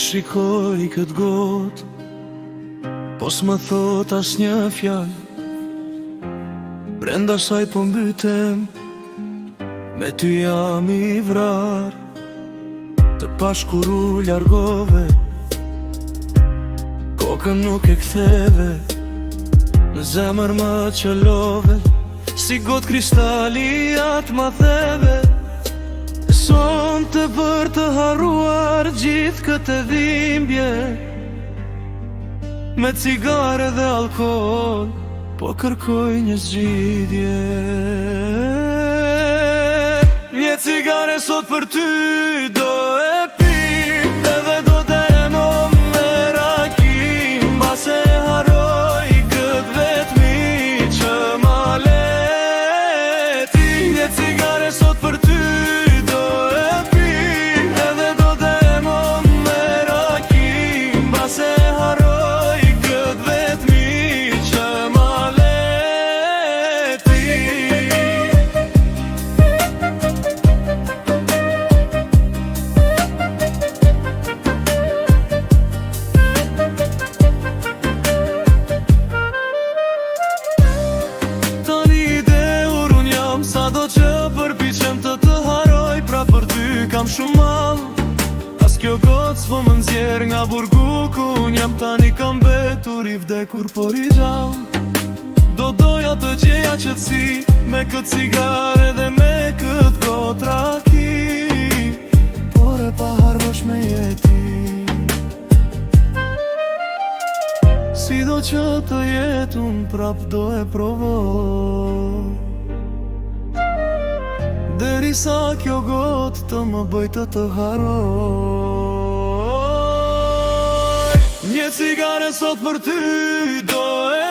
shikoj këtë gotë, po s'më thot as një fjallë. Brenda saj po mbytem, me ty jam i vrar. Të pashkur u largove, kokën nuk e ktheve, në zemër më qëllove, si gotë kristali atë ma theve. Son të për të haruar gjithë këtë dhimbje, me cigare dhe alkohol, po kërkoj një zgjidhje. Një cigare sot për ty do e pim, edhe do të eno me rakim, mbase haroj këtë vetmi që ma leti. Një cigare sot për ty do e pim, edhe do të eno me rakim, mbase haroj këtë vetmi që ma leti. Tani ide unë jam, sa do që përpiqem të haroj, pra për ty kam shumë mal. As kjo gotë s'po më nxjerr nga burgu ku unë jam, tani kam betur i vdekur por i gjallë. Do doja të gjeja qetësi, me këtë cigare dhe me këtë gotë raki, por e pa harrosh me jeti. Si do që të jetë unë prap do e provoj, derisa kjo gotë të më bëj të haroj. Një cigare sot për ty do e